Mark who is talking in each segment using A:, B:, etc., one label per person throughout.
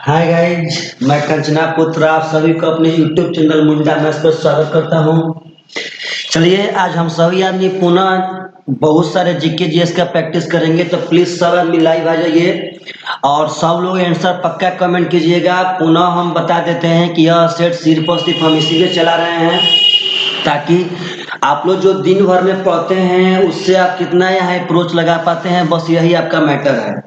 A: Hi guys, मैं कंचना पुत्र आप सभी को अपने यूट्यूब चैनल मुंडा मैथ्स पर स्वागत करता हूं। चलिए आज हम सभी आदमी पुनः बहुत सारे जीके जीएस का प्रैक्टिस करेंगे, तो प्लीज सब आदमी लाइव आ जाइए और सब लोग आंसर पक्का कमेंट कीजिएगा। पुनः हम बता देते हैं कि यह सेट सिर्फ और सिर्फ हम इसीलिए चला रहे हैं ताकि आप लोग जो दिन भर में पढ़ते हैं उससे आप कितना यहाँ अप्रोच लगा पाते हैं, बस यही आपका मैटर है।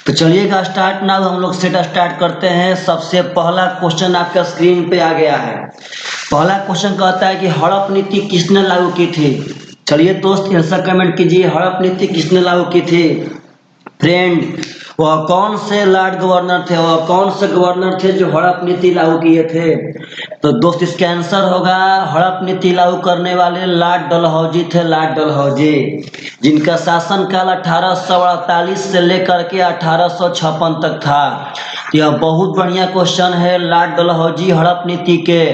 A: तो चलिएगा स्टार्ट नाउ, हम लोग सेट स्टार्ट करते हैं। सबसे पहला क्वेश्चन आपका स्क्रीन पे आ गया है। पहला क्वेश्चन कहता है कि हड़प नीति किसने लागू की थी। चलिए दोस्त आंसर कमेंट कीजिए, हड़प नीति किसने लागू की थी। फ्रेंड, वह कौन से लॉर्ड गवर्नर थे, वह कौन से गवर्नर थे जो हड़प नीति लागू किए थे। तो दोस्त इसका आंसर होगा हड़प नीति लागू करने वाले लॉर्ड डलहौजी थे। लॉर्ड डलहौजी जिनका शासनकाल 1848 से लेकर के 1856 तक था। यह बहुत बढ़िया क्वेश्चन है। लॉर्ड डलहौजी हड़प नीति के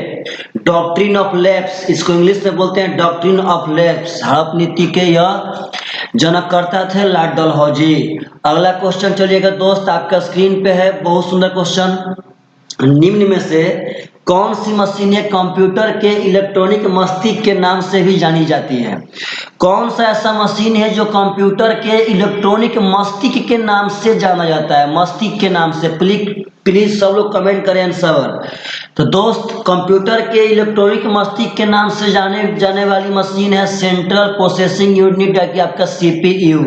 A: डॉक्ट्रिन ऑफ लैप्स, इसको इंग्लिश में बोलते हैं डॉक्ट्रिन ऑफ लैप्स, हड़प नीति के यह जनकर्ता थे लॉर्ड डलहौजी। अगला क्वेश्चन चलिएगा दोस्त, आपका स्क्रीन पे है, बहुत सुंदर क्वेश्चन। निम्न में से कौन सी मशीनें कंप्यूटर के इलेक्ट्रॉनिक मस्तिष्क के नाम से भी जानी जाती है। कौन सा ऐसा मशीन है जो कंप्यूटर के इलेक्ट्रॉनिक मस्तिष्क के नाम से जाना जाता है, मस्तिष्क के नाम से। प्लीज सब लोग कमेंट करें आंसर। तो दोस्त कंप्यूटर के इलेक्ट्रॉनिक मस्तिष्क के नाम से जाने जाने वाली मशीन है सेंट्रल प्रोसेसिंग यूनिट, या कि आपका सीपीयू।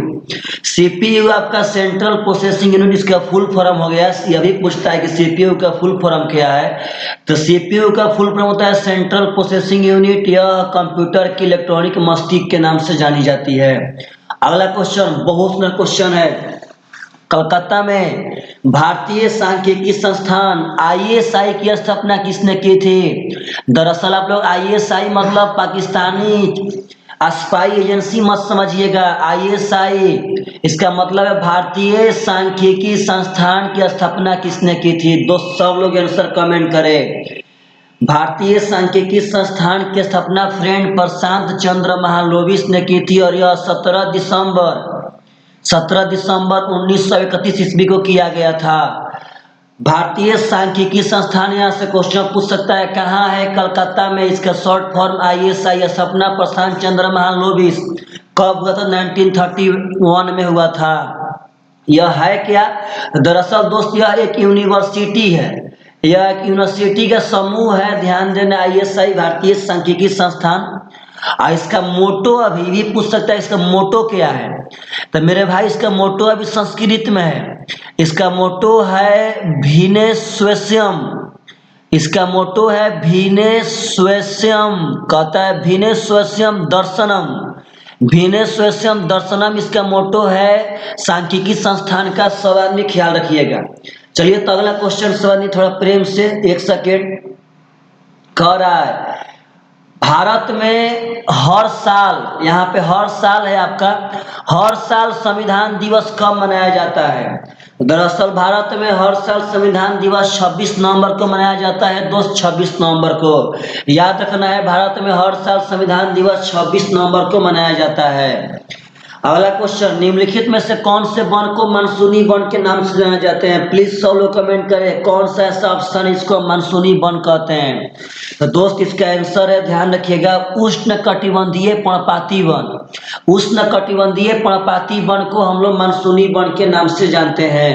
A: सीपीयू आपका सेंट्रल प्रोसेसिंग यूनिट, इसका फुल फॉर्म हो गया। यह भी पूछता है कि सीपीयू का फुल फॉर्म क्या है। तो सीपीयू का फुल फॉर्म होता है सेंट्रल प्रोसेसिंग यूनिट। यह कंप्यूटर की इलेक्ट्रॉनिक मस्तिष्क के नाम से जानी जाती है। अगला क्वेश्चन बहुत सुंदर क्वेश्चन है। कलकत्ता में भारतीय सांख्यिकी संस्थान आईएसआई की स्थापना किसने की थी। दरअसल आप लोग आईएसआई मतलब पाकिस्तानी स्पाई एजेंसी मत समझिएगा। आईएसआई इसका मतलब है भारतीय सांख्यिकी संस्थान की स्थापना किसने की थी। दोस्त सब लोग आंसर कमेंट करें। भारतीय सांख्यिकी संस्थान की स्थापना फ्रेंड प्रशांत चंद्र महालनोबिस ने की थी, और यह 17 दिसंबर 1931 ईस्वी को किया गया था। भारतीय सांख्यिकी संस्थान, यहाँ से क्वेश्चन पूछ सकता है कहाँ है, कलकत्ता में। इसका शॉर्ट फॉर्म आईएसआई, स्थापना प्रशांत चंद्र महालनोबिस। कब हुआ था, 1931 में हुआ था। यह है क्या, दरअसल दोस्त यह एक यूनिवर्सिटी है, यह एक यूनिवर्सिटी का समूह है। ध्यान देना, आईएसआई भारतीय सांख्यिकी संस्थान। इसका मोटो अभी भी पूछ सकता है, इसका मोटो क्या है। तो मेरे भाई इसका मोटो अभी संस्कृत में है। इसका मोटो है भीने स्वस्यम। इसका मोटो है भीने स्वस्यम, कहता है भीने स्वस्यम दर्शनम। भीने स्वस्यम दर्शनम इसका मोटो है सांख्यिकी संस्थान का। सब आदमी ख्याल रखिएगा। चलिए तो अगला क्वेश्चन सब आदमी थोड़ा प्रेम से, एक सेकेंड। कह रहा है भारत में हर साल, यहाँ पे हर साल है आपका, हर साल संविधान दिवस कब मनाया जाता है। दरअसल भारत में हर साल संविधान दिवस 26 नवंबर को मनाया जाता है। दोस्त 26 नवंबर को याद रखना है, भारत में हर साल संविधान दिवस 26 नवंबर को मनाया जाता है। अगला क्वेश्चन, निम्नलिखित में से कौन से वन को मानसूनी वन के नाम से जाने जाते हैं। प्लीज सब लोग कमेंट करें कौन सा ऐसा ऑप्शन इसको मानसूनी वन कहते हैं। तो दोस्त इसका आंसर है, ध्यान रखिएगा, उष्ण कटिबंधीय पर्णपाती वन। उष्ण कटिबंधीय पर्णपाती वन को हम लोग मानसूनी वन के नाम से जानते हैं।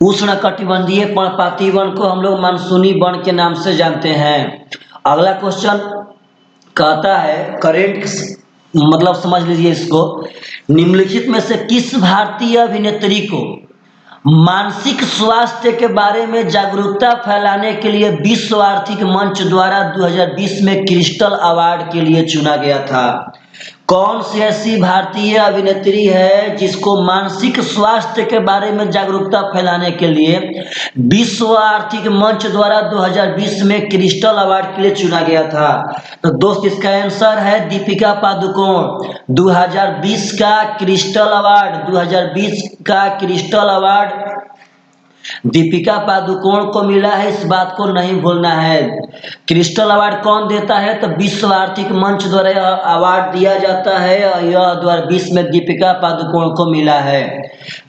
A: उष्ण कटिबंधीय पर्णपाती वन को हम लोग मानसूनी वन के नाम से जानते हैं। अगला क्वेश्चन कहता है करेंट, मतलब समझ लीजिए इसको, निम्नलिखित में से किस भारतीय अभिनेत्री को मानसिक स्वास्थ्य के बारे में जागरूकता फैलाने के लिए विश्व आर्थिक मंच द्वारा 2020 में क्रिस्टल अवार्ड के लिए चुना गया था। कौन सी ऐसी भारतीय अभिनेत्री है जिसको मानसिक स्वास्थ्य के बारे में जागरूकता फैलाने के लिए विश्व आर्थिक मंच द्वारा 2020 में क्रिस्टल अवार्ड के लिए चुना गया था। तो दोस्त इसका आंसर है दीपिका पादुकोण। 2020 का क्रिस्टल अवार्ड, 2020 का क्रिस्टल अवार्ड दीपिका पादुकोण को मिला है, इस बात को नहीं भूलना है। क्रिस्टल अवार्ड कौन देता है, तो विश्व आर्थिक मंच द्वारा अवार्ड दिया जाता है, और यह 2020 में दीपिका पादुकोण को मिला है।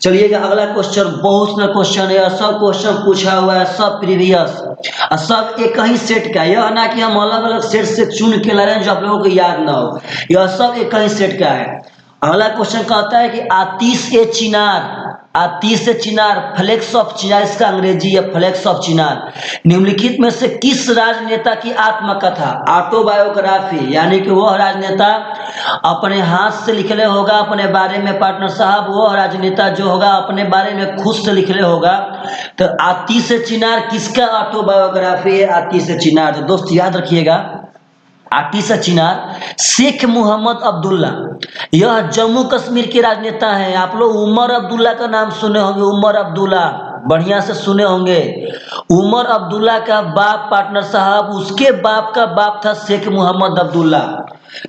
A: चलिएगा अगला क्वेश्चन, बहुत सारा क्वेश्चन है, सब क्वेश्चन पूछा हुआ है, सब प्रीवियस, सब एक ही सेट का, यह ना कि हम अलग अलग सेट से चुन के ला रहे हैं जो आप लोगों को याद ना हो, यह सब एक ही सेट का है। अगला क्वेश्चन कहता है कि आतिश ए चिनार, आतिश ए चिनार, फ्लैग्स ऑफ चिनार, इसका अंग्रेजी है फ्लैग्स ऑफ चिनार, निम्नलिखित में से किस राजनेता की आत्मकथा, ऑटोबायोग्राफी, यानी कि वह राजनेता अपने हाथ से लिखले होगा अपने बारे में, पार्टनर साहब वह राजनेता जो होगा अपने बारे में खुद से लिखले होगा। तो आतिश ए चिनार किसका ऑटोबायोग्राफी है, आतिश ए चिनार। तो दोस्त याद रखिएगा, आतिश चिनार शेख मोहम्मद अब्दुल्ला, यह जम्मू कश्मीर के राजनेता हैं। आप लोग उमर अब्दुल्ला का नाम सुने होंगे, उमर अब्दुल्ला बढ़िया से सुने होंगे। उमर अब्दुल्ला का बाप पार्टनर साहब, उसके बाप का बाप था शेख मोहम्मद अब्दुल्ला।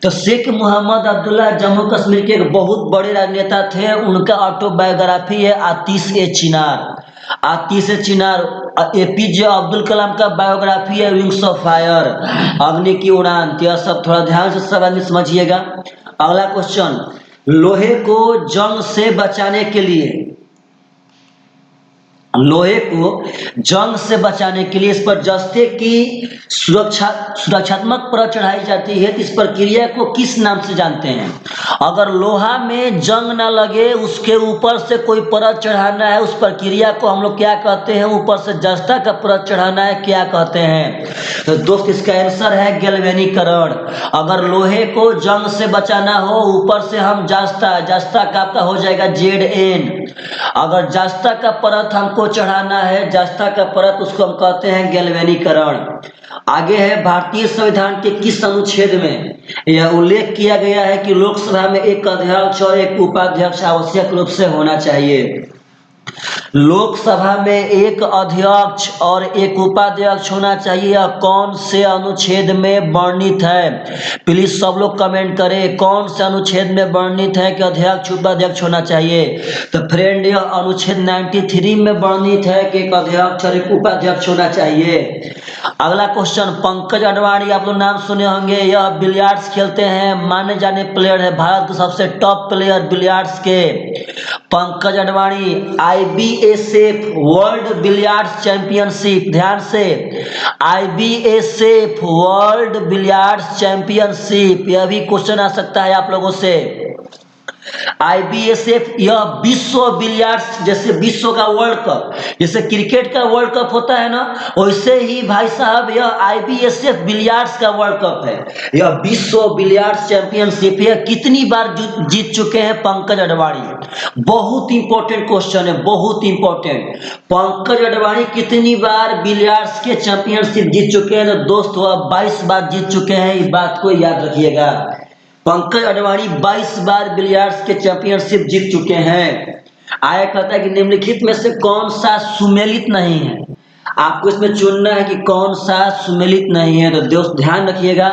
A: तो शेख मोहम्मद अब्दुल्ला जम्मू कश्मीर के एक बहुत बड़े राजनेता थे, उनका ऑटोबायोग्राफी है आतिश ए चिनार। आतिश ए चिनार। एपीजे अब्दुल कलाम का बायोग्राफी है विंग्स ऑफ फायर, अग्नि की उड़ान। तो यह सब थोड़ा ध्यान से सब आदमी समझिएगा। अगला क्वेश्चन, लोहे को जंग से बचाने के लिए, लोहे को जंग से बचाने के लिए इस पर जस्ते की सुरक्षात्मक परत चढ़ाई जाती है, तो इस प्रक्रिया को किस नाम से जानते हैं? अगर लोहा में जंग ना लगे, उसके ऊपर से कोई परत चढ़ाना है, उस प्रक्रिया को हम लोग क्या कहते हैं? ऊपर से जस्ता का परत चढ़ाना है, क्या कहते हैं? तो दोस्त इसका आंसर है गैल्वेनीकरण। अगर लोहे को जंग से बचाना हो, ऊपर से हम जस्ता, जस्ता का आपका हो जाएगा ZN। अगर जस्ता का परत हमको चढ़ाना है, जस्ता का परत, उसको हम कहते हैं गैल्वेनीकरण। आगे है, भारतीय संविधान के किस अनुच्छेद में यह उल्लेख किया गया है कि लोकसभा में एक अध्यक्ष और एक उपाध्यक्ष आवश्यक रूप से होना चाहिए? लोकसभा में एक अध्यक्ष और एक उपाध्यक्ष होना चाहिए, यह कौन से अनुच्छेद में वर्णित है? प्लीज सब लोग कमेंट करें, कौन से अनुच्छेद में वर्णित है कि अध्यक्ष उपाध्यक्ष होना चाहिए? तो फ्रेंड यह अनुच्छेद 93 में वर्णित है कि एक अध्यक्ष और एक उपाध्यक्ष होना चाहिए। अगला क्वेश्चन, पंकज अडवाणी, आप लोग नाम सुने होंगे, यह बिलियर्ड्स खेलते हैं, माने जाने प्लेयर है, भारत के सबसे टॉप प्लेयर बिलियर्ड्स के Pankaj Advani. IBSF world billiards championship, ध्यान से, IBSF वर्ल्ड बिलियर्ड्स चैंपियनशिप, यह भी क्वेश्चन आ सकता है आप लोगों से। IBSF यह विश्व बिलियर्ड्स, जैसे विश्व का वर्ल्ड कप, जैसे क्रिकेट का वर्ल्ड कप होता है ना, वैसे ही भाई साहब यह IBSF बिलियर्ड्स का वर्ल्ड कप है। यह विश्व बिलियर्ड्स चैंपियनशिप है। कितनी बार जीत चुके हैं पंकज अडवाणी? बहुत इंपॉर्टेंट क्वेश्चन है, बहुत इंपॉर्टेंट। पंकज अडवाणी कितनी बार बिलियर्ड्स के चैंपियनशिप जीत चुके हैं? तो दोस्तों 22 बार जीत चुके हैं, इस बात को याद रखिएगा। पंकज अडवाणी 22 बार बिलियर्ड्स के चैंपियनशिप जीत चुके हैं। आया कहता है कि निम्नलिखित में से कौन सा सुमेलित नहीं है? आपको इसमें चुनना है कि कौन सा सुमेलित नहीं है। तो दोस्त ध्यान रखिएगा,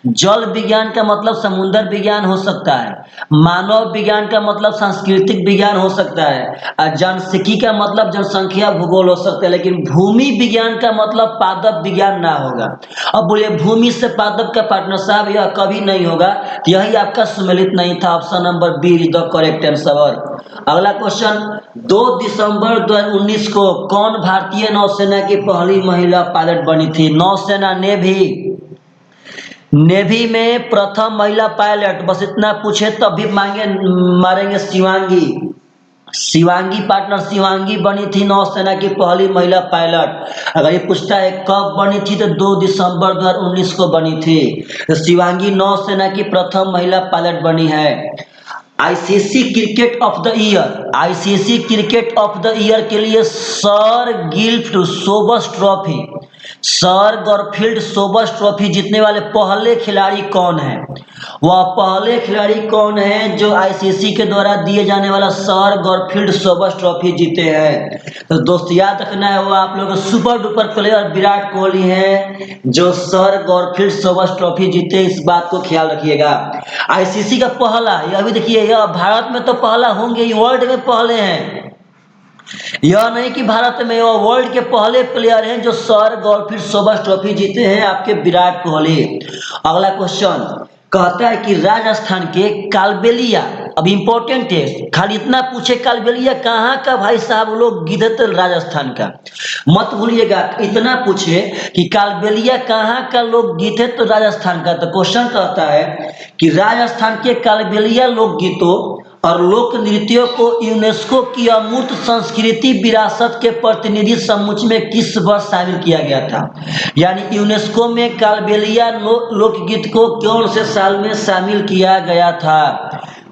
A: जल विज्ञान का मतलब समुद्र विज्ञान हो सकता है, मानव विज्ञान का मतलब सांस्कृतिक विज्ञान हो सकता है, और जनसांख्यिकी का मतलब जनसंख्या भूगोल हो सकता है, लेकिन भूमि विज्ञान का मतलब पादप विज्ञान ना होगा। अब बोलिए भूमि से पादप का पार्टनर साहब यह कभी नहीं होगा, तो यही आपका सुमेलित नहीं था। Option number B is the correct answer. अगला क्वेश्चन, 2 दिसंबर 2019 को कौन भारतीय नौसेना की पहली महिला पायलट बनी थी? नौसेना, नेवी में प्रथम महिला पायलट, बस इतना पूछे तब भी मारेंगे शिवांगी। शिवांगी पार्टनर, शिवांगी बनी थी नौसेना की पहली महिला पायलट। अगर ये पूछता है कब बनी थी, तो 2 दिसंबर 2019 को बनी थी। तो शिवांगी नौसेना की प्रथम महिला पायलट बनी है। ICC cricket of the year, ICC cricket of the year के लिए sir Garfield Sobers trophy, sir Garfield Sobers trophy जीतने वाले पहले खिलाड़ी कौन है? वह पहले खिलाड़ी कौन है जो आईसीसी के द्वारा दिए जाने वाला सर गॉरफील्ड सोबर्स ट्रॉफी जीते हैं? तो दोस्त याद रखना है, वो आप लोग super duper player Virat Kohli हैं जो सर गॉरफील्ड सोबर्स ट्रॉफी जीते, इस बात को ख्याल रखिएगा। आईसीसी का पहला, यह भी देखिए, यह भारत में तो पहला होंगे, वर्ल्ड में पहले हैं। यह नहीं कि भारत में, वो वर्ल्ड के पहले प्लेयर हैं जो सर गॉरफील्ड सोबर्स ट्रॉफी जीते हैं, आपके विराट कोहली। अगला क्वेश्चन कहता है कि राजस्थान के कालबेलिया अब इम्पोर्टेंट है, खाली इतना पूछे कालबेलिया कहाँ का भाई साहब लोग गिद्धत राजस्थान का, मत भूलिएगा इतना पूछे कि कालबेलिया कहाँ का लोग गिद्धत राजस्थान का। तो क्वेश्चन कहता है कि राजस्थान के कालबेलिया लोकगीतों और लोक नृत्यों को यूनेस्को की अमूर्त संस्कृति विरासत के प्रतिनिधि समूच में किस वर्ष शामिल किया गया था। यानी यूनेस्को में कालबेलिया लोकगीत को कौन से साल में शामिल किया गया था।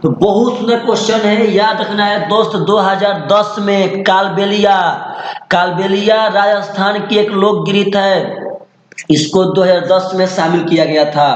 A: तो बहुत सुंदर क्वेश्चन है, याद रखना है दोस्त। 2010 में कालबेलिया राजस्थान की एक लोकगीत है, इसको 2010 में शामिल किया गया था।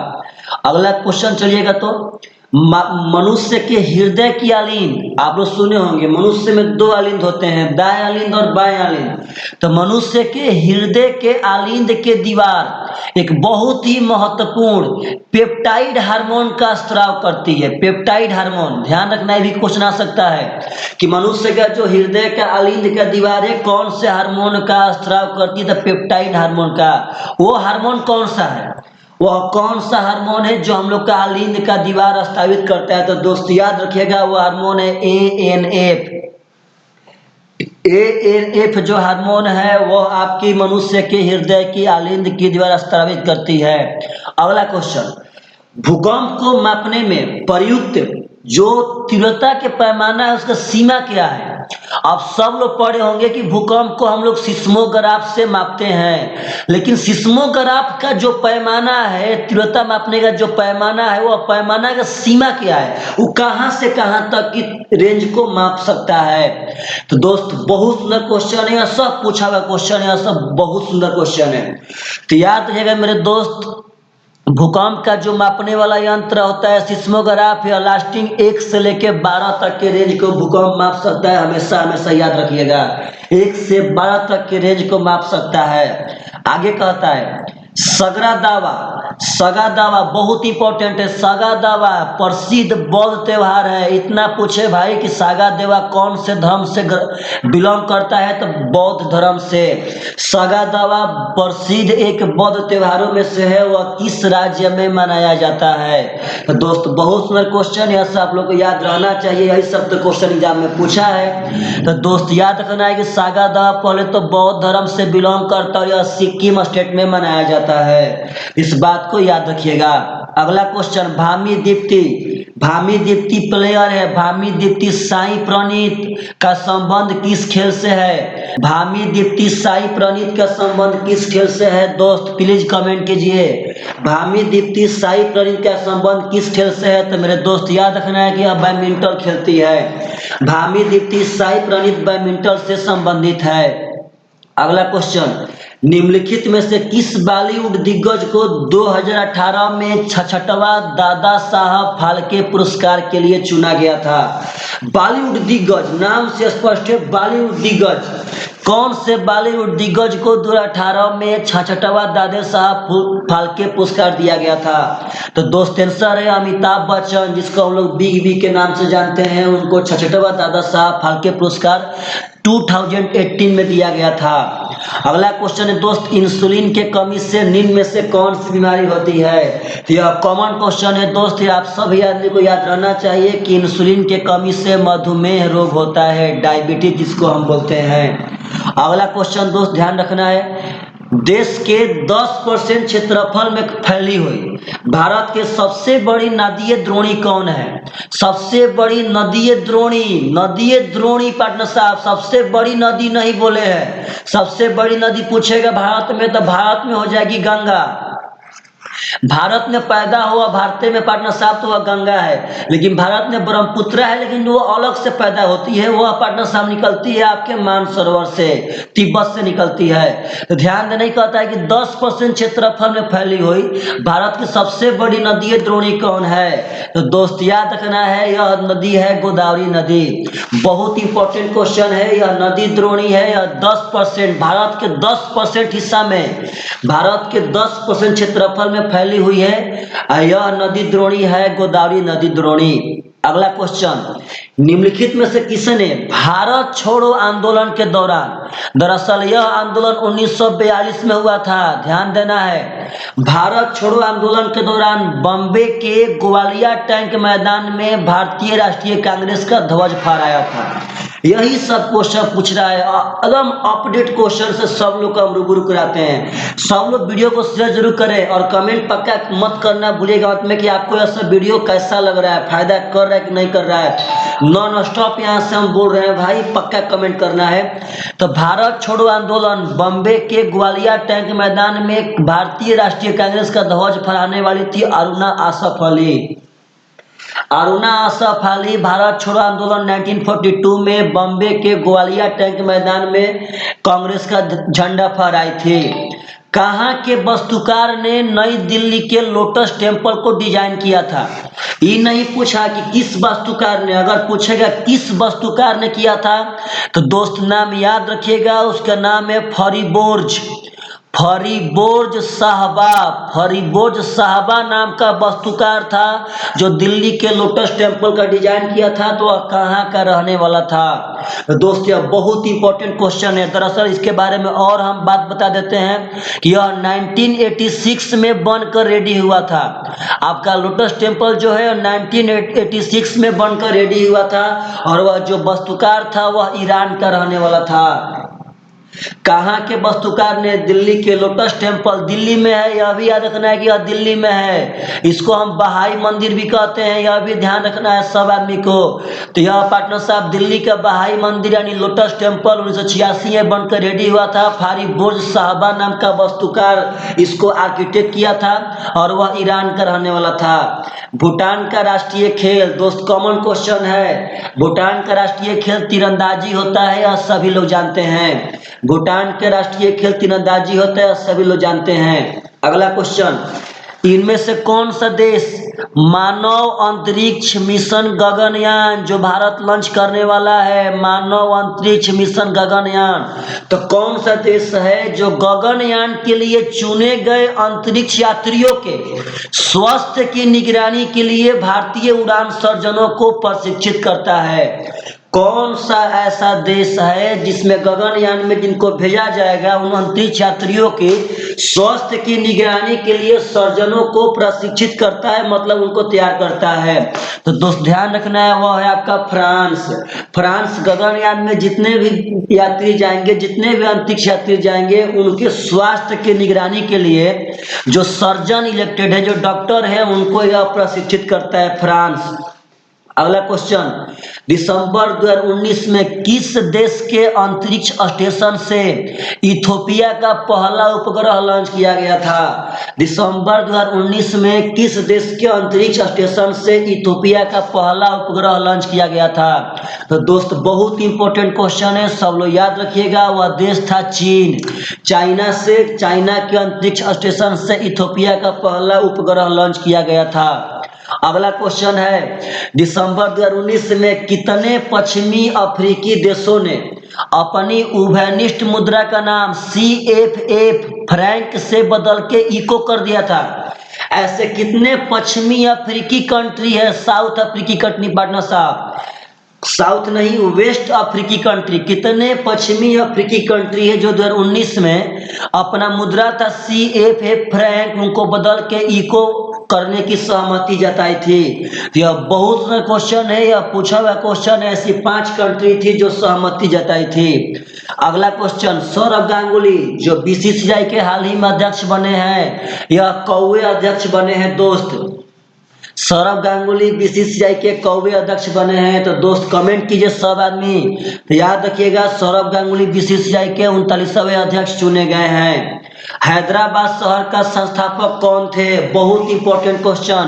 A: अगला क्वेश्चन चलिएगा तो मनुष्य के हृदय की आलिंद, आप लोग सुने होंगे मनुष्य में दो आलिंद होते हैं, दाएं आलिंद और बाएं आलिंद। तो मनुष्य के हृदय के आलिंद के दीवार एक बहुत ही महत्वपूर्ण पेप्टाइड हार्मोन का स्राव करती है। पेप्टाइड हार्मोन, ध्यान रखना, ये भी क्वेश्चन आ सकता है कि मनुष्य का जो हृदय का आलिंद का दीवार है कौन से हार्मोन का स्राव करती है। तो पेप्टाइड हार्मोन का। वो हार्मोन कौन सा है, वह कौन सा हार्मोन है जो हम लोग का आलिंद का दीवार स्थापित करता है। तो दोस्त याद रखिएगा वो हार्मोन है ANF। ANF जो हार्मोन है वह आपकी मनुष्य के हृदय की आलिंद की दीवार स्थापित करती है। अगला क्वेश्चन, भूकंप को मापने में प्रयुक्त जो तीव्रता के पैमाना है उसका सीमा क्या है। आप सब लोग पढ़े होंगे कि भूकंप को हम लोग सिस्मोग्राफ से मापते हैं, लेकिन सिस्मोग्राफ का जो पैमाना है, तीव्रता मापने का जो पैमाना है, वो पैमाना का सीमा क्या है, वो कहां से कहां तक की रेंज को माप सकता है। तो दोस्त बहुत सुंदर क्वेश्चन है, सब पूछा हुआ क्वेश्चन है, सब बहुत सुंदर क्वेश्चन है। तो याद रखिएगा मेरे दोस्त, भूकंप का जो मापने वाला यंत्र होता है सिस्मोग्राफ या लास्टिंग 1 से लेके 12 तक के रेंज को भूकंप माप सकता है। हमेशा हमेशा याद रखिएगा 1 से 12 तक के रेंज को माप सकता है। आगे कहता है सगरा दावा बहुत इंपॉर्टेंट है। सगा दावा प्रसिद्ध बौद्ध त्योहार है। इतना पूछे भाई कि सगा देवा कौन से धर्म से बिलोंग करता है, तो बौद्ध धर्म से। सगा दावा प्रसिद्ध एक बौद्ध त्योहारों में से है, वह किस राज्य में मनाया जाता है। तो दोस्त बहुत सुंदर क्वेश्चन है, आप लोग को याद रहना चाहिए, यही सब तो क्वेश्चन एग्जाम में पूछा है। तो दोस्त याद रखना है कि सगा दावा पहले तो बौद्ध धर्म से बिलोंग करता है, यह सिक्किम स्टेट में मनाया जाता है, इस बात को याद रखिएगा। अगला क्वेश्चन, भामी दीप्ति प्लेयर है। भामी दीप्ति साई प्रणीत का संबंध किस खेल से है। भामी दीप्ति साई प्रणीत का संबंध किस खेल से है दोस्त, प्लीज कमेंट कीजिए। भामी दीप्ति साई प्रणीत का संबंध किस खेल से है। तो मेरे दोस्त याद रखना है कि यह बैडमिंटन खेलती है। भामी दीप्ति साई प्रणीत बैडमिंटन से संबंधित है। अगला क्वेश्चन, निम्नलिखित में से किस बॉलीवुड दिग्गज को 2018 में 66वां दादा साहब फाल्के पुरस्कार के लिए चुना गया था। बॉलीवुड दिग्गज, नाम से स्पष्ट है, बॉलीवुड दिग्गज, कौन से बॉलीवुड दिग्गज को 2018 में 66वां दादा साहब फाल्के पुरस्कार दिया गया था। तो दोस्त आंसर है अमिताभ बच्चन, जिसको हम लोग बिग बी के नाम से जानते हैं। उनको 66वां दादा साहब फाल्के पुरस्कार 2018 में दिया गया था। अगला क्वेश्चन है दोस्त, इंसुलिन के कमी से निम्न में से कौन सी बीमारी होती है। तो यह कॉमन क्वेश्चन है दोस्त, आप सभी आदमी को याद रहना चाहिए कि इंसुलिन के कमी से मधुमेह रोग होता है, डायबिटीज जिसको हम बोलते हैं। अगला क्वेश्चन दोस्त ध्यान रखना है, देश के 10% क्षेत्रफल में फैली हुई भारत के सबसे बड़ी नदीय द्रोणी कौन है। सबसे बड़ी नदीय द्रोणी पार्टनर साहब, सबसे बड़ी नदी नहीं बोले हैं, सबसे बड़ी नदी पूछेगा भारत में तो भारत में हो जाएगी गंगा। भारत में पैदा हुआ, भारतीय में पार्टनर साहब तो वह गंगा है, लेकिन भारत में ब्रह्मपुत्र है, लेकिन वो अलग से पैदा होती है, वह पार्टनर साहब निकलती है आपके मानसरोवर से, तिब्बत से निकलती है। तो ध्यान देने का होता है कि 10% क्षेत्रफल में फैली हुई भारत की सबसे बड़ी नदी द्रोणी कौन है। तो दोस्त याद रखना है, यह नदी है गोदावरी नदी। बहुत इंपॉर्टेंट क्वेश्चन है, यह नदी द्रोणी है, यह 10%, भारत के 10% हिस्सा में, भारत के 10% क्षेत्रफल में फैली हुई है। यह नदी द्रोणी है गोदावरी नदी द्रोणी। अगला क्वेश्चन, निम्नलिखित में से किसने भारत छोड़ो आंदोलन के दौरान, दरअसल यह आंदोलन 1942 में हुआ था, ध्यान देना है, भारत छोड़ो आंदोलन के दौरान बॉम्बे के ग्वालियर टैंक मैदान में भारतीय राष्ट्रीय कांग्रेस का ध्वज फहराया था। यही सब क्वेश्चन पूछ रहा है, एकदम अपडेट क्वेश्चन से सब लोग को हम रूबरू कराते हैं। सब लोग वीडियो को शेयर जरूर करें और कमेंट पक्का मत करना भूलिएगा मत में कि आपको यह सब वीडियो कैसा लग रहा है, फायदा कर रहा है कि नहीं कर रहा है। नॉन स्टॉप यहाँ से हम बोल रहे हैं भाई, पक्का कमेंट करना है। तो भारत छोड़ो आंदोलन बॉम्बे के ग्वालियर टैंक मैदान में भारतीय राष्ट्रीय कांग्रेस का ध्वज फहराने वाली थी अरुणा आसफ अली। अरुणा आसफ अली भारत छोड़ो आंदोलन 1942 में बॉम्बे के ग्वालियर टैंक मैदान में कांग्रेस का झंडा फहराई थी। कहाँ के वास्तुकार ने नई दिल्ली के लोटस टेम्पल को डिजाइन किया था? ये नहीं पूछा कि किस वास्तुकार ने, अगर पूछेगा किस वास्तुकार ने किया था तो दोस्त नाम याद रखिएगा, उसका नाम है फरीबोर्ज साहबा। फरीबोर्ज साहबा नाम का वास्तुकार था जो दिल्ली के लोटस टेम्पल का डिजाइन किया था। तो वह कहाँ का रहने वाला था? तो दोस्त यह बहुत इंपॉर्टेंट क्वेश्चन है। दरअसल इसके बारे में और हम बात बता देते हैं कि यह 1986 में बनकर रेडी हुआ था। आपका लोटस टेम्पल जो है 1986 में बनकर रेडी हुआ था और वह जो वास्तुकार था वह ईरान का रहने वाला था। कहाँ के वास्तुकार ने? दिल्ली के लोटस टेम्पल, दिल्ली में है, यह भी याद रखना है कि यह दिल्ली में है। इसको हम बहाई मंदिर भी कहते हैं, यह भी ध्यान रखना है सब आदमी को। तो यह पार्टनर साहब दिल्ली का बहाई मंदिर यानी लोटस टेम्पल 1986 में बनकर रेडी हुआ था। फरीबोर्ज साहबा नाम का वास्तुकार इसको आर्किटेक्ट किया था और वह ईरान का रहने वाला था। भूटान का राष्ट्रीय खेल, दोस्त कॉमन क्वेश्चन है, भूटान का राष्ट्रीय खेल तीरंदाजी होता है, यह सभी लोग जानते हैं। भूटान के राष्ट्रीय खेल तीरंदाजी होता है, सभी लोग जानते हैं। अगला क्वेश्चन, इनमें से कौन सा देश मानव अंतरिक्ष मिशन गगनयान जो भारत लॉन्च करने वाला है, मानव अंतरिक्ष मिशन गगनयान, तो कौन सा देश है जो गगनयान के लिए चुने गए अंतरिक्ष यात्रियों के स्वास्थ्य की निगरानी के लिए भारतीय उड़ान सर्जनों को प्रशिक्षित करता है? कौन सा ऐसा देश है जिसमें गगनयान में जिनको भेजा जाएगा उन अंतरिक्ष यात्रियों के स्वास्थ्य की निगरानी के लिए सर्जनों को प्रशिक्षित करता है, मतलब उनको तैयार करता है? तो दोस्त ध्यान रखना है, वह है आपका फ्रांस। फ्रांस गगनयान में जितने भी यात्री जाएंगे, जितने भी अंतरिक्ष यात्री जाएंगे, उनके स्वास्थ्य की निगरानी के लिए जो सर्जन इलेक्टेड है, जो डॉक्टर है, उनको यह प्रशिक्षित करता है फ्रांस। अगला क्वेश्चन, दिसंबर 2019 में किस देश के अंतरिक्ष स्टेशन से इथियोपिया का पहला उपग्रह लॉन्च किया गया था? दिसंबर 2019 में किस देश के अंतरिक्ष स्टेशन से इथियोपिया का पहला उपग्रह लॉन्च किया गया था? तो दोस्त बहुत इंपॉर्टेंट क्वेश्चन है, सब लोग याद रखिएगा, वह देश था चीन। चाइना के अंतरिक्ष स्टेशन से इथियोपिया का पहला उपग्रह लॉन्च किया गया था। अगला क्वेश्चन है, दिसंबर 2019 में कितने पश्चिमी अफ्रीकी देशों ने अपनी उभयनिष्ठ मुद्रा का नाम CFA फ्रैंक से बदल के इको कर दिया था? ऐसे कितने पश्चिमी अफ्रीकी कंट्री है? साउथ अफ्रीकी कंट्री पार्टनर साहब, साउथ नहीं, वेस्ट अफ्रीकी कंट्री। कितने पश्चिमी अफ्रीकी कंट्री है जो 2019 में अपना मुद्रा था CFA फ्रैंक, उनको बदल के इको करने की सहमति जताई थी? यह बहुत सा क्वेश्चन है, यह पूछा हुआ क्वेश्चन है। ऐसी 5 कंट्री थी जो सहमति जताई थी। अगला क्वेश्चन, सौरभ गांगुली जो BCCI के हाल ही में अध्यक्ष बने हैं, यह कौवे अध्यक्ष बने हैं दोस्त। सौरभ गांगुली BCCI के कौवे अध्यक्ष बने हैं। तो दोस्त कमेंट कीजिए सब आदमी। तो याद रखिएगा, सौरभ गांगुली BCCI के 39वें अध्यक्ष चुने गए हैं। हैदराबाद शहर का संस्थापक कौन थे? बहुत इंपॉर्टेंट क्वेश्चन।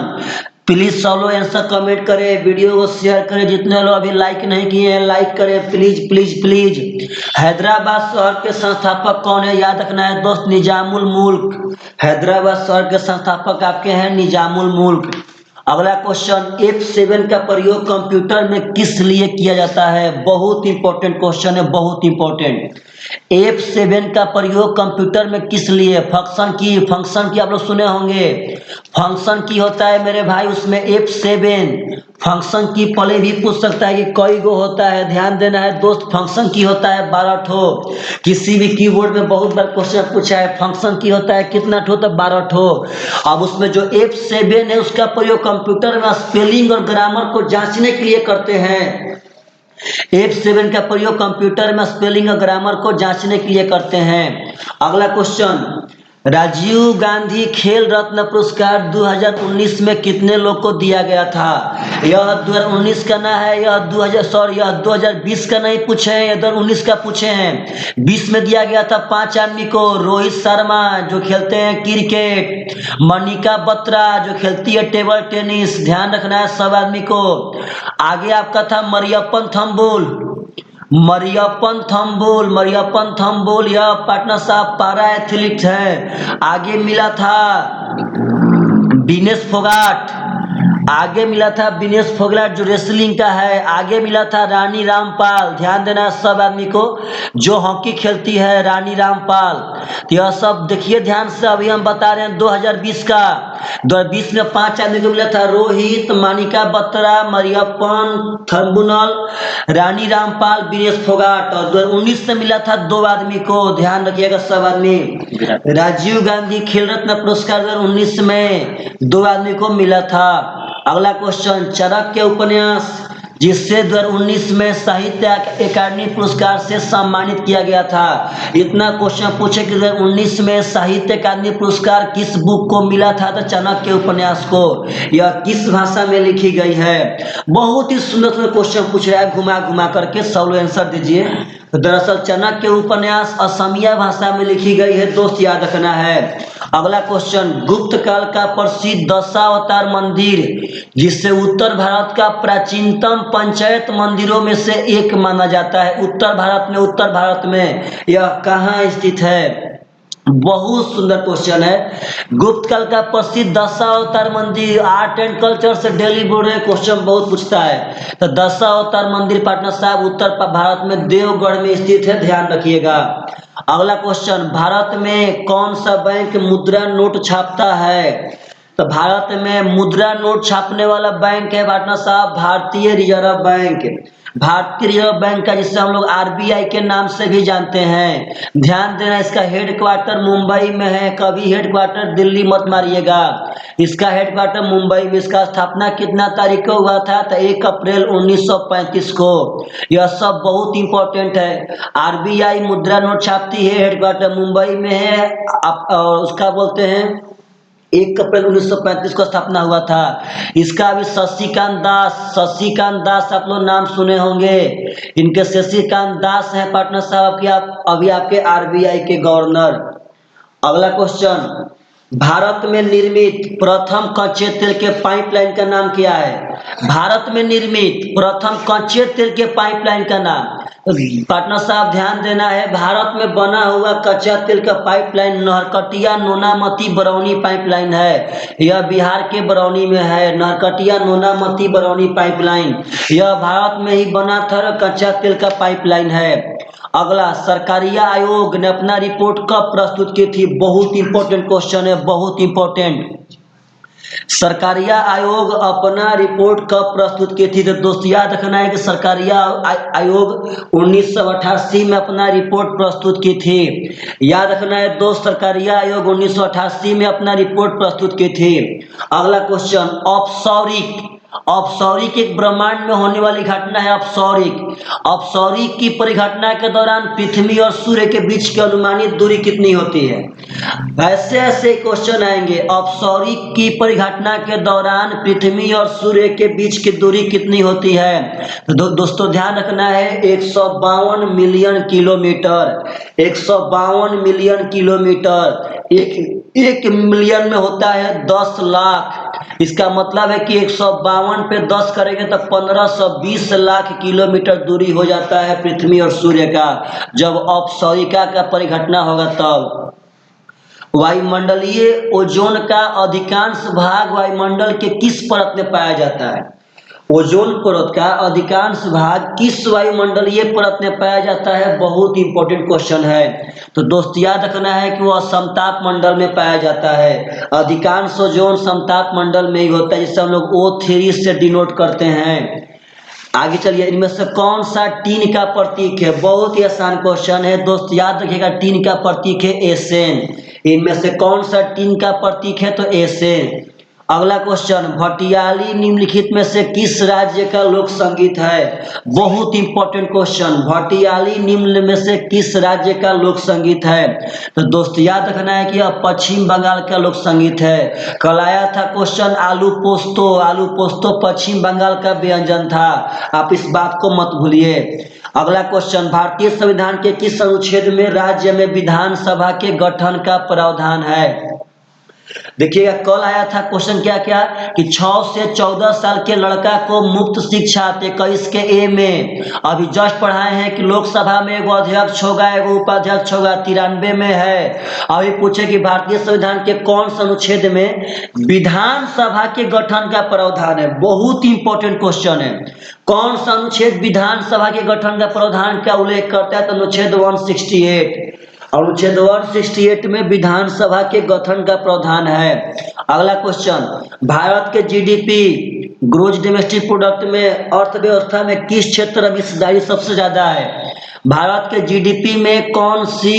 A: प्लीज सब लोग आंसर कमेंट करें, वीडियो को शेयर करें, जितने लोग अभी लाइक नहीं किए हैं लाइक करें प्लीज प्लीज प्लीज। हैदराबाद शहर के संस्थापक कौन है? याद रखना है दोस्त, निजामुल मुल्क। हैदराबाद शहर के संस्थापक आपके हैं निजामुल मुल्क। अगला क्वेश्चन, F7 का प्रयोग कंप्यूटर में किस लिए किया जाता है? बहुत इंपॉर्टेंट क्वेश्चन है, बहुत इंपॉर्टेंट। F7 का प्रयोग कंप्यूटर में किस लिए? फंक्शन की आप लोग सुने होंगे, फंक्शन की होता है मेरे भाई, उसमें F7 फंक्शन की पहले भी पूछ सकता है कि कई गो होता है, ध्यान देना है दोस्त। फंक्शन की होता है 12 ठो। किसी भी कीबोर्ड में बहुत बार क्वेश्चन पूछा है, फंक्शन की होता है कितना ठो, तो 12 ठो। अब उसमें जो F7 है उसका प्रयोग कंप्यूटर में स्पेलिंग और ग्रामर को जांचने के लिए करते हैं। F7 का प्रयोग कंप्यूटर में स्पेलिंग और ग्रामर को जांचने के लिए करते हैं। अगला क्वेश्चन, राजीव गांधी खेल रत्न पुरस्कार 2019 में कितने लोग को दिया गया था? यह 2019 का ना है, यह 2020 का नहीं पूछे हैं, यह 2019 का पूछे हैं। 20 में दिया गया था 5 आदमी को। रोहित शर्मा जो खेलते हैं क्रिकेट, मनिका बत्रा जो खेलती है टेबल टेनिस, ध्यान रखना है सब आदमी को। आगे आपका था मरियप्पन थम्बोल, यह पाटना साहब पारा एथलीट है। आगे मिला था विनेश फोगाट जो रेसलिंग का है। आगे मिला था रानी रामपाल, ध्यान देना सब आदमी को, जो हॉकी खेलती है रानी रामपाल। तो यह सब देखिए ध्यान से, अभी हम बता रहे हैं 2020 का। 2020 में 5 आदमी को मिला था, रोहित, मानिका बत्रा, मरियप्पन थम्बुनल, रानी रामपाल, विनेश फोगाट। और 2019 में मिला था 2 आदमी को, ध्यान रखिएगा सब आदमी। राजीव गांधी खेल रत्न पुरस्कार 2019 में 2 आदमी को मिला था। अगला क्वेश्चन, चाणक्य उपन्यास जिससे 2019 में साहित्य अकादमी पुरस्कार से सम्मानित किया गया था। इतना क्वेश्चन पूछे कि 2019 में साहित्य अकादमी पुरस्कार किस बुक को मिला था, तो चाणक्य उपन्यास को। यह किस भाषा में लिखी गई है? बहुत ही सुंदर सुंदर क्वेश्चन पूछ रहा है, घुमा घुमा करके सब लोग आंसर दीजिए। तो दरअसल चाणक्य उपन्यास असमिया भाषा में लिखी गई है दोस्त, याद रखना है। अगला क्वेश्चन, गुप्त काल का प्रसिद्ध दशावतार मंदिर जिसे उत्तर भारत का प्राचीनतम पंचायत मंदिरों में से एक माना जाता है, उत्तर भारत में यह कहाँ स्थित है? बहुत सुंदर क्वेश्चन है। गुप्त काल का प्रसिद्ध दशावतार मंदिर, आर्ट एंड कल्चर से डेली बोर्ड में क्वेश्चन बहुत पूछता है। तो दशावतार मंदिर पाटना साहब उत्तर भारत में देवगढ़ में स्थित है, ध्यान रखिएगा। अगला क्वेश्चन, भारत में कौन सा बैंक मुद्रा नोट छापता है? तो भारत में मुद्रा नोट छापने वाला बैंक है पाटना साहब भारतीय रिजर्व बैंक। भारतीय रिजर्व बैंक का जिसे हम लोग आरबीआई के नाम से भी जानते हैं। ध्यान देना, इसका हेडक्वार्टर मुंबई में है, कभी हेडक्वार्टर दिल्ली मत मारिएगा। इसका हेडक्वार्टर मुंबई में। इसका स्थापना कितना तारीख को हुआ था? तो 1 अप्रैल 1935 को। यह सब बहुत इंपॉर्टेंट है। आरबीआई मुद्रा नोट छापती है, हेडक्वार्टर मुंबई में है। और उसका बोलते हैं 1 अप्रैल 1935 को स्थापना हुआ था। इसका अभी शशिकांत दास आप लोग नाम सुने होंगे। इनके शशिकांत दास हैं पाटना साहब की अभी आपके आरबीआई के गवर्नर। अगला क्वेश्चन, भारत में निर्मित प्रथम कच्चे तेल के पाइपलाइन का नाम क्या है? भारत में निर्मित प्रथम कच्चे तेल के पाइपलाइन का नाम, पाटना साहब ध्यान देना है, भारत में बना हुआ कच्चा तेल का पाइपलाइन नहरकटिया नोनामती बरौनी पाइपलाइन है। यह बिहार के बरौनी में है, नहरकटिया नोनामती बरौनी पाइपलाइन। यह भारत में ही बना था कच्चा तेल का पाइपलाइन है। अगला, सरकारिया आयोग ने अपना रिपोर्ट कब प्रस्तुत की थी? बहुत इंपॉर्टेंट क्वेश्चन है, बहुत इंपॉर्टेंट। सरकारिया आयोग अपना रिपोर्ट कब प्रस्तुत की थी? तो दोस्त याद रखना है कि सरकारिया आयोग 1988 में अपना रिपोर्ट प्रस्तुत की थी। याद रखना है दोस्त, सरकारिया आयोग 1988 में अपना रिपोर्ट प्रस्तुत की थी। अगला क्वेश्चन, अपसौरिक एक ब्रह्मांड में होने वाली घटना है। अपसौरिक की परिघटना के दौरान पृथ्वी और सूर्य के बीच की अनुमानित दूरी कितनी होती है? ऐसे ऐसे क्वेश्चन आएंगे। अपसौरिक की परिघटना के दौरान पृथ्वी और सूर्य के बीच की दूरी कितनी होती है? तो दोस्तों ध्यान रखना है 152 मिलियन किलोमीटर। 152 million kilometre. एक मिलियन में होता है 10 लाख। इसका मतलब है कि 152 पे 10 करेंगे तो 1520 लाख किलोमीटर दूरी हो जाता है पृथ्वी और सूर्य का, जब अपसौरिका का परिघटना होगा तब। वायुमंडलीय ओजोन का अधिकांश भाग वायुमंडल के किस परत में पाया जाता है? ओजोन परत का अधिकांश भाग किस वायुमंडलीय परत में पाया जाता है? बहुत इंपॉर्टेंट क्वेश्चन है। तो दोस्त याद रखना है कि वह समताप मंडल में पाया जाता है। अधिकांश ओजोन समताप मंडल में ही होता है, जिसे हम लोग O3 से डिनोट करते हैं। आगे चलिए, इनमें से कौन सा टीन का प्रतीक है? बहुत ही आसान क्वेश्चन है दोस्त, याद रखिएगा। टीन का प्रतीक है एसेन। इनमें से कौन सा टीन का प्रतीक है? तो एसेन। अगला क्वेश्चन, भटियाली निम्नलिखित में से किस राज्य का लोक संगीत है? बहुत इंपॉर्टेंट क्वेश्चन, भटियाली निम्न में से किस राज्य का लोक संगीत है? तो दोस्त याद रखना है कि यह पश्चिम बंगाल का लोक संगीत है। कल आया था क्वेश्चन आलू पोस्तो, आलू पोस्तो पश्चिम बंगाल का व्यंजन था, आप इस बात को मत भूलिए। अगला क्वेश्चन, भारतीय संविधान के किस अनुच्छेद में राज्य में विधानसभा के गठन का प्रावधान है? देखिएगा, कल आया था क्वेश्चन क्या क्या कि 6 से 14 साल के लड़का को मुफ्त शिक्षा 21 के ए में। अभी जस्ट पढ़ाए हैं कि लोकसभा में एगो अध्यक्ष होगा, एगो उपाध्यक्ष होगा, 93 में है। अभी पूछे कि भारतीय संविधान के कौन सा अनुच्छेद में विधानसभा के गठन का प्रावधान है? बहुत इंपॉर्टेंट क्वेश्चन है। कौन सा अनुच्छेद विधानसभा के गठन का प्रावधान का उल्लेख करता है? तो अनुच्छेद 168। अनुच्छेद 168 में विधानसभा के गठन का प्रावधान है। अगला क्वेश्चन, भारत के जीडीपी ग्रोथ डोमेस्टिक प्रोडक्ट में अर्थव्यवस्था में किस क्षेत्र में हिस्सेदारी सबसे ज्यादा है? भारत के जीडीपी में कौन सी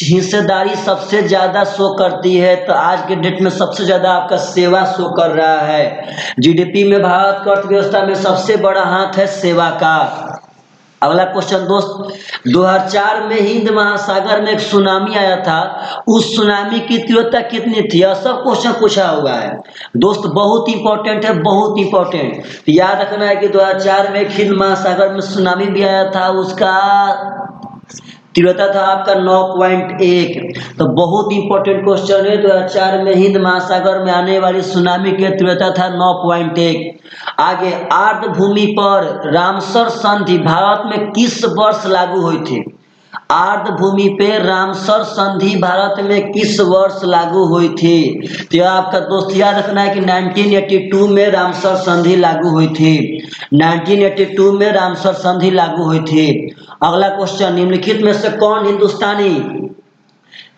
A: हिस्सेदारी सबसे ज्यादा शो करती है? तो आज के डेट में सबसे ज्यादा आपका सेवा शो कर रहा है। जीडीपी में भारत की अर्थव्यवस्था में सबसे बड़ा हाथ है सेवा का। अगला क्वेश्चन दोस्त, 2004 में हिंद महासागर में एक सुनामी आया था, उस सुनामी की तीव्रता कितनी थी? यह सब क्वेश्चन पूछा हुआ है दोस्त, बहुत इंपॉर्टेंट है, बहुत इंपॉर्टेंट। याद रखना है कि 2004 में हिंद महासागर में सुनामी भी आया था, उसका तीव्रता था आपका 9.1। तो बहुत इंपॉर्टेंट क्वेश्चन है। 2004 में हिंद महासागर में आने वाली सुनामी की तीव्रता था 9.1। आगे, आर्द्र भूमि पर रामसर संधि भारत में किस वर्ष लागू हुई थी? आर्द्र भूमि पे रामसर संधि भारत में किस वर्ष लागू हुई थी? तो आपका दोस्त याद रखना है कि 1982 में रामसर संधि लागू हुई थी। 1982 में रामसर संधि लागू हुई थी। अगला क्वेश्चन, निम्नलिखित में से कौन हिंदुस्तानी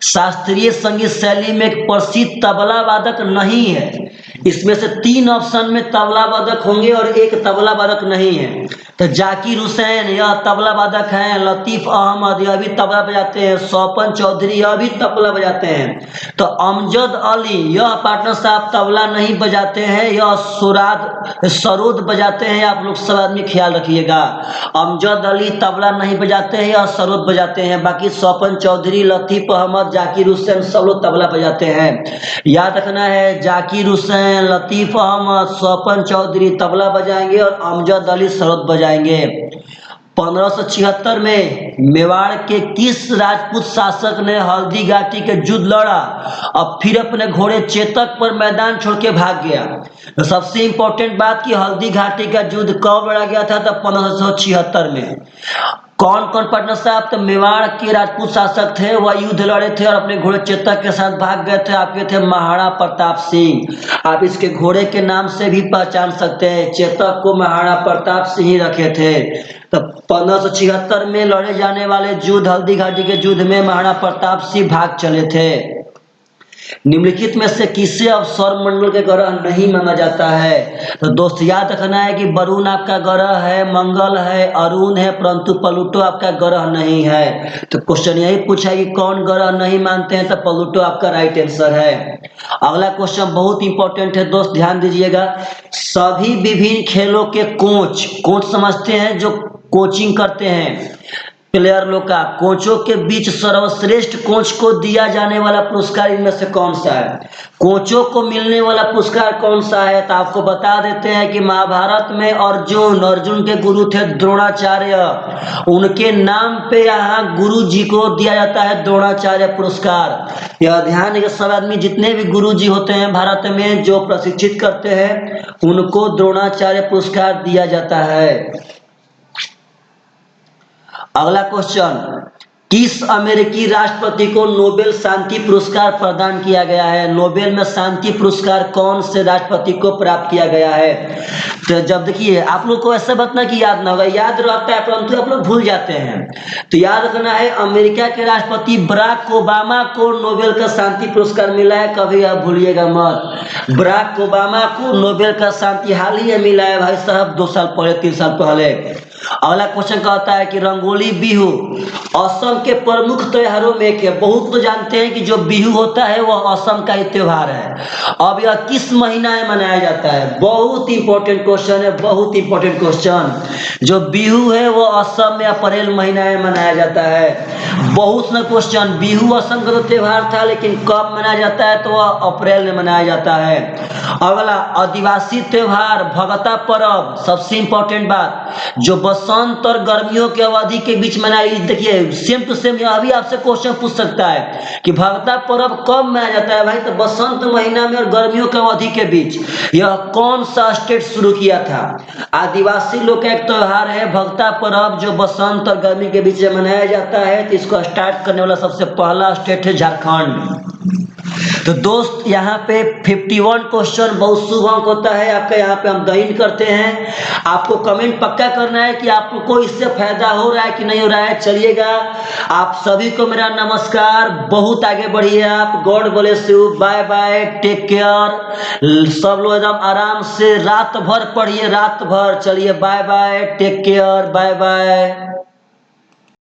A: शास्त्रीय संगीत शैली में एक प्रसिद्ध तबला वादक नहीं है? इसमें से 3 ऑप्शन में तबला वादक होंगे और एक तबला वादक नहीं है। तो जाकिर हुसैन यह तबला वादक हैं, लतीफ अहमद यह भी तबला बजाते हैं, स्वपन चौधरी यह भी तबला बजाते हैं। तो अमजद अली यह पार्टनर साहब तबला नहीं बजाते हैं, यह सरोद बजाते हैं। आप लोग सब आदमी ख्याल रखिएगा, अमजद अली तबला नहीं बजाते हैं, यह सरोद बजाते हैं। बाकी स्वपन चौधरी, लतीफ अहमद, जाकिर हुसैन सब लोग तबला बजाते हैं। याद रखना है, जाकिर हुसैन, लतीफ अहमद, स्वपन चौधरी तबला बजाएंगे और अमजद अली सरोद बजाएंगे। 1576 में मेवाड़ के किस राजपूत शासक ने हल्दी घाटी के युद्ध लड़ा और फिर अपने घोड़े चेतक पर मैदान छोड़ के भाग गया? तो सबसे इंपॉर्टेंट बात कि हल्दी घाटी का युद्ध कब लड़ा गया था? तो 1576 में। कौन कौन पार्टनर साहब? तो मेवाड़ के राजपूत शासक थे, वह युद्ध लड़े थे और अपने घोड़े चेतक के साथ भाग गए थे। आपके थे महाराणा प्रताप सिंह। आप इसके घोड़े के नाम से भी पहचान सकते हैं, चेतक को महाराणा प्रताप सिंह ही रखे थे। तो 1576 में लड़े जाने वाले युद्ध, हल्दी घाटी के युद्ध में महाराणा प्रताप सिंह भाग चले थे। निम्नलिखित में से किसे अब सौरमंडल के ग्रह नहीं माना जाता है? तो दोस्त याद रखना है कि वरुण आपका ग्रह है, मंगल है, अरुण है, परंतु प्लूटो आपका ग्रह नहीं है। तो क्वेश्चन यही पूछा है कि कौन ग्रह नहीं मानते हैं? तो प्लूटो आपका राइट आंसर है। अगला क्वेश्चन बहुत इंपॉर्टेंट है दोस्त, ध्यान दीजिएगा। सभी विभिन्न खेलों के कोच समझते हैं, जो कोचिंग करते हैं प्लेयर लोग का, कोचों के बीच सर्वश्रेष्ठ कोच को दिया जाने वाला पुरस्कार इनमें से कौन सा है? कोचों को मिलने वाला पुरस्कार कौन सा है? तो आपको बता देते हैं कि महाभारत में अर्जुन के गुरु थे द्रोणाचार्य, उनके नाम पे यहाँ गुरु जी को दिया जाता है द्रोणाचार्य पुरस्कार। यह ध्यान है, सब आदमी जितने भी गुरु जी होते हैं भारत में जो प्रशिक्षित करते हैं, उनको द्रोणाचार्य पुरस्कार दिया जाता है। अगला क्वेश्चन, किस अमेरिकी राष्ट्रपति को नोबेल शांति पुरस्कार प्रदान किया गया है? नोबेल में शांति पुरस्कार कौन से राष्ट्रपति को प्राप्त किया गया है? तो जब देखिए, आप लोग को ऐसा बताना कि याद ना होगा, याद रहता है परंतु आप लोग भूल जाते हैं। तो याद रखना है, अमेरिका के राष्ट्रपति बराक ओबामा को नोबेल का शांति पुरस्कार मिला है, कभी आप भूलिएगा मत। बराक ओबामा को नोबेल का शांति हाल ही में मिला है भाई साहब, 2 साल पहले, 3 साल पहले। अगला क्वेश्चन कहता है कि रंगोली बिहू असम के प्रमुख त्योहारों में एक है। बहुत तो जानते हैं कि जो बिहू होता है वह असम का ही त्योहार है। अब यह किस महीना में मनाया जाता है? बहुत इंपॉर्टेंट क्वेश्चन है, बहुत इंपॉर्टेंट क्वेश्चन। जो बिहू है वो असम में अप्रैल महीना में मनाया जाता है। बहुत ना क्वेश्चन, बिहू असम का तो त्योहार था लेकिन कब मनाया जाता है? तो वह अप्रैल में मनाया जाता है। अगला आदिवासी त्योहार भगता पर्व, सबसे इंपॉर्टेंट बात, जो बसंत और गर्मियों की अवधि के बीच मनाई। देखिए सेम टू सेम यह भी आपसे क्वेश्चन पूछ सकता है कि भगता पर्व कब मनाया जाता है भाई? तो बसंत महीना में और गर्मियों की अवधि के बीच। यह कौन सा स्टेट शुरू किया था? आदिवासी लोग का एक त्योहार है भगता पर्व, जो बसंत और गर्मी के बीच में मनाया जाता है। तो इसको स्टार्ट करने वाला सबसे पहला स्टेट है झारखंड। तो दोस्त यहाँ पे 51 क्वेश्चन बहुत शुभ अंक होता है आपका। यहाँ पे हम दहीन करते हैं। आपको कमेंट पक्का करना है कि आपको इससे फायदा हो रहा है कि नहीं हो रहा है। चलिएगा, आप सभी को मेरा नमस्कार, बहुत आगे बढ़िए आप। God bless you, bye bye, take care. सब लोग एकदम आराम से रात भर पढ़िए, रात भर। चलिए bye bye, take care, bye bye.